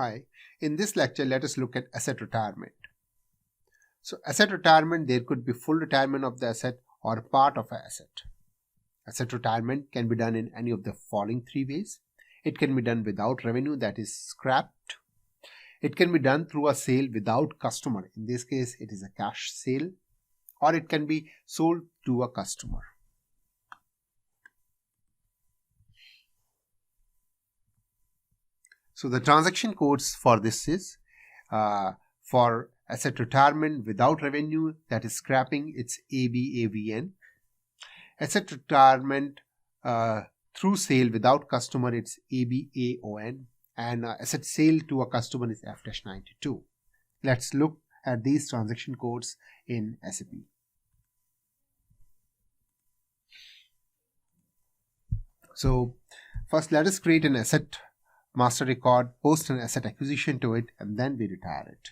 Hi, in this lecture let us look at asset retirement. So asset retirement, there could be full retirement of the asset or part of an asset. Asset retirement can be done in any of the following three ways. It can be done without revenue, that is scrapped. It can be done through a sale without customer. In this case it is a cash sale, or it can be sold to a customer. So the transaction codes for this is for asset retirement without revenue, that is scrapping, it's ABAVN. Asset retirement through sale without customer, it's ABAON. And asset sale to a customer is F-92. Let's look at these transaction codes in SAP. So first let us create an asset master record, post an asset acquisition to it, and then we retire it.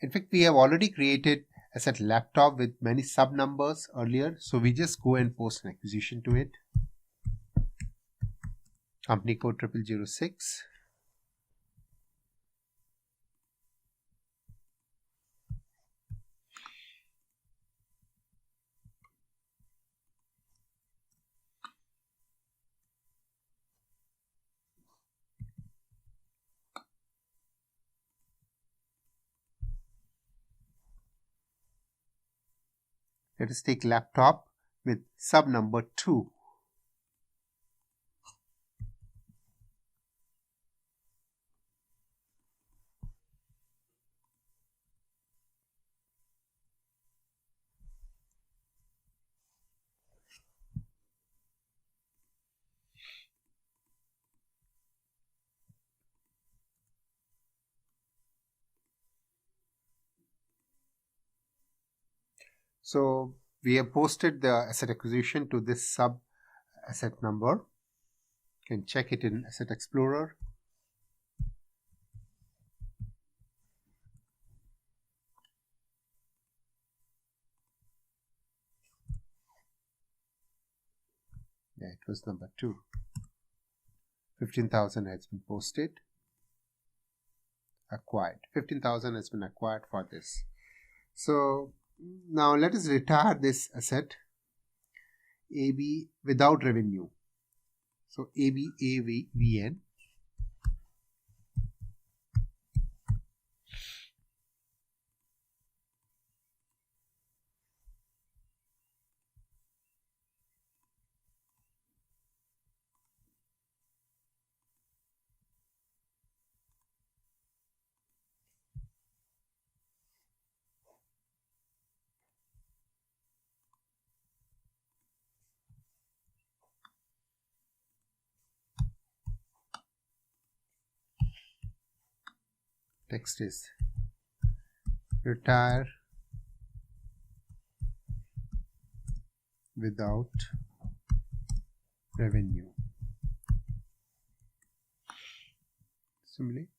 In fact, we have already created asset laptop with many sub numbers earlier, so we just go and post an acquisition to it. Company code 0006. Let us take laptop with sub number 2. So we have posted the asset acquisition to this sub asset number. You can check it in Asset Explorer. Yeah, it was number 2. 15,000 has been posted. Acquired. 15,000 has been acquired for this. So now let us retire this asset AB without revenue. So ABAVN. Text is retire without revenue. Simulate.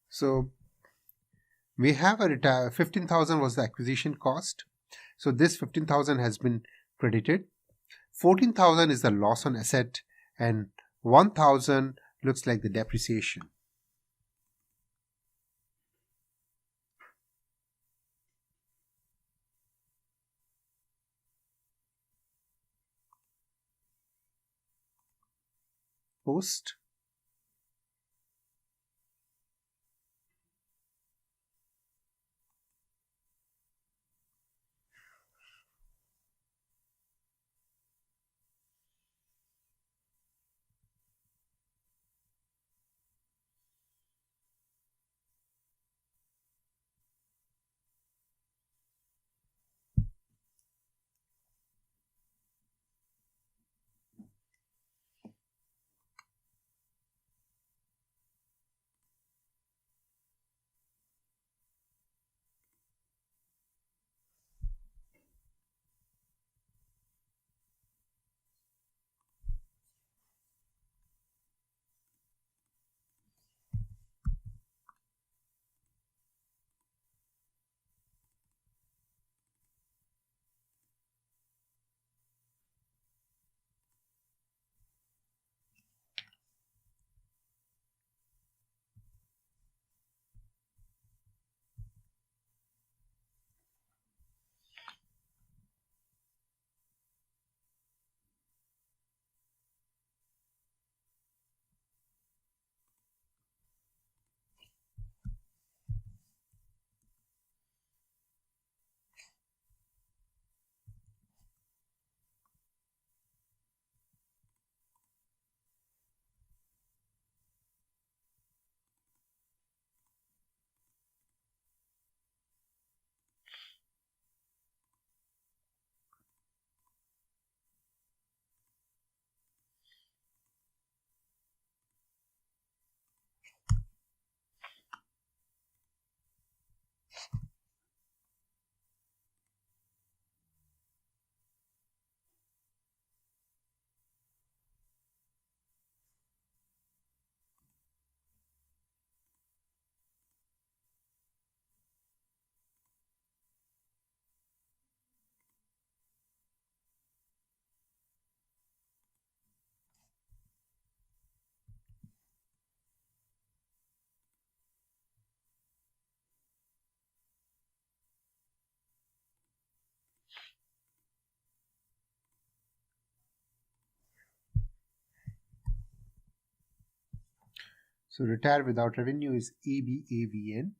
So we have a retire. 15,000 was the acquisition cost. So this 15,000 has been credited. 14,000 is the loss on asset, and 1,000 looks like the depreciation. post. So retire without revenue is ABAVN.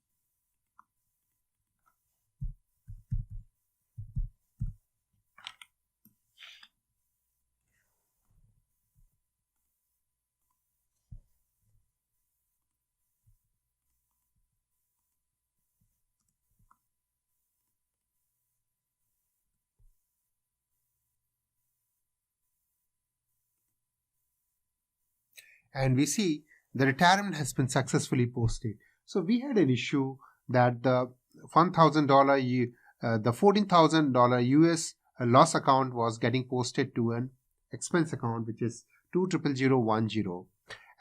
And we see the retirement has been successfully posted. So we had an issue that the $1,000, the $14,000 US loss account was getting posted to an expense account, which is 200010.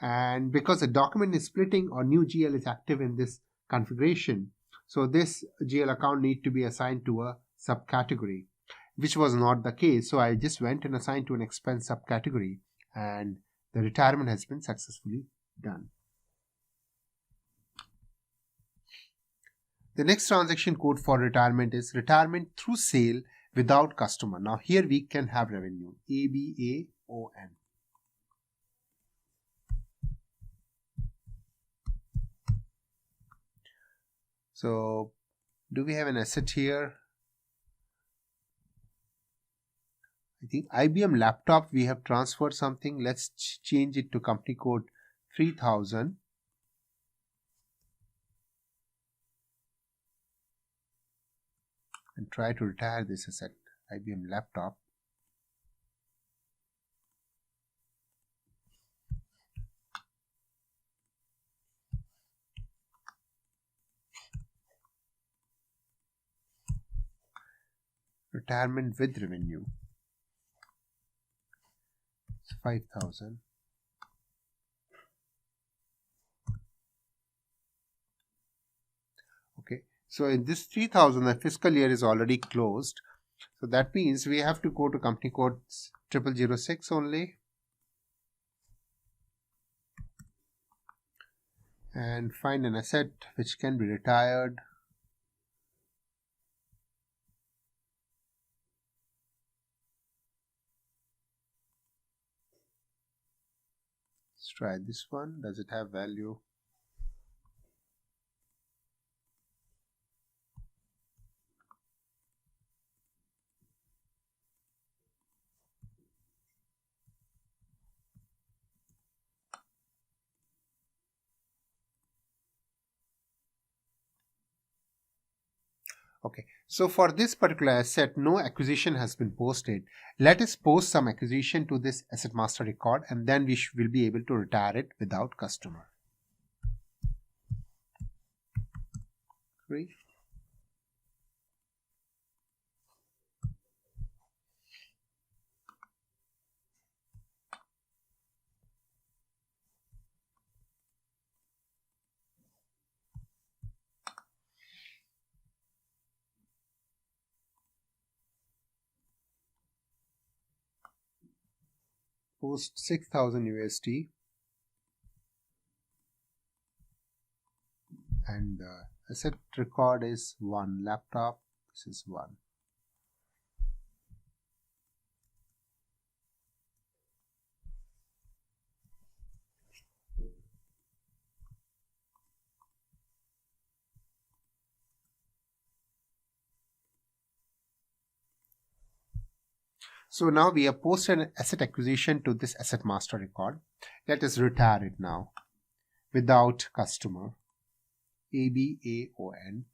And because the document is splitting or new GL is active in this configuration, so this GL account need to be assigned to a subcategory, which was not the case. So I just went and assigned to an expense subcategory, and the retirement has been successfully done. The next transaction code for retirement is retirement through sale without customer. Now here we can have revenue, ABAON. So do we have an asset here? I think IBM laptop, we have transferred something. Let's change it to company code 3000. And try to retire this asset, IBM laptop. Retirement with revenue. It's 5,000. Okay, so in this 3000, the fiscal year is already closed. So that means we have to go to company code 0006 only. And find an asset which can be retired. try this one. Does it have value? Okay, so for this particular asset, no acquisition has been posted. Let us post some acquisition to this asset master record, and then we will be able to retire it without customer. Three. Post 6,000 USD, and the asset record is one laptop. This is one. So now we have posted an asset acquisition to this asset master record. Let us retire it now without customer. ABAON.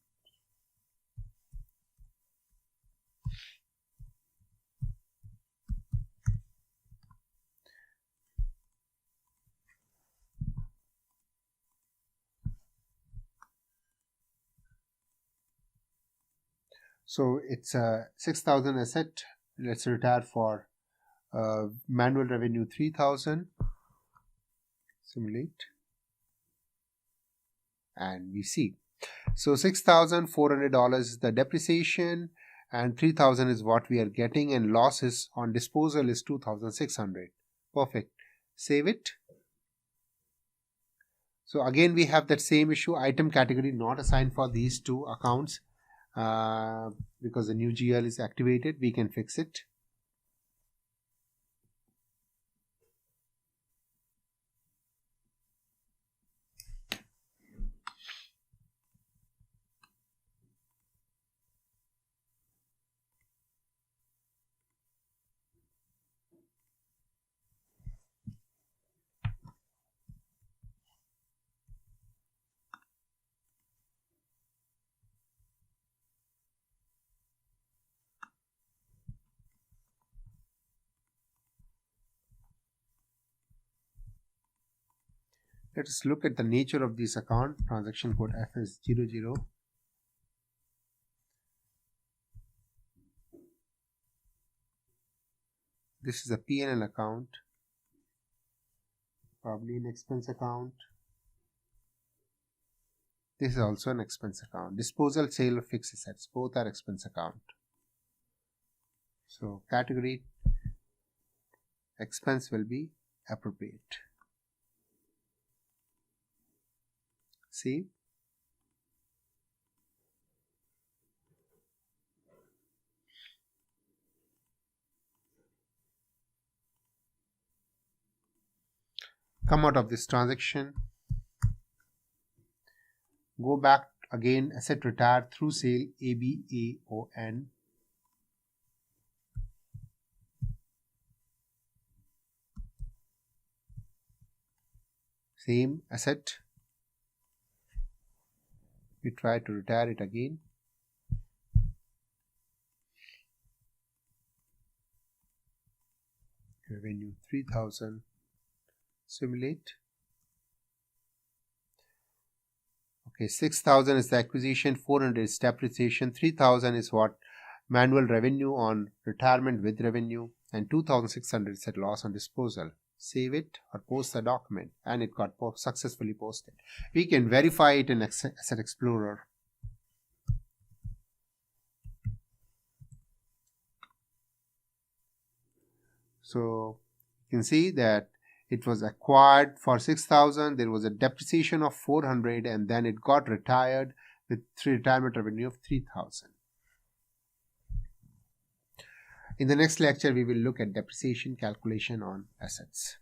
So it's a 6,000 asset. Let's retire for manual revenue 3,000. Simulate. And we see. So $6,400 is the depreciation, and 3,000 is what we are getting, and losses on disposal is 2,600. Perfect. Save it. So again we have that same issue, item category not assigned for these two accounts because the new GL is activated. We can fix it. Let us look at the nature of this account. Transaction code FS00. This is a P&L account, probably an expense account. This is also an expense account. Disposal, sale of fixed assets, both are expense account. So category expense will be appropriate. See, come out of this transaction, go back again, asset retired through sale ABAON. Same asset. We try to retire it again. Revenue 3,000. Simulate. Okay, 6,000 is the acquisition, 400 is depreciation, 3,000 is what manual revenue on retirement with revenue, and 2,600 is at loss on disposal. Save it or post the document, and it got successfully posted. We can verify it in Asset Explorer. So you can see that it was acquired for 6,000. There was a depreciation of 400, and then it got retired with retirement revenue of 3,000. In the next lecture, we will look at depreciation calculation on assets.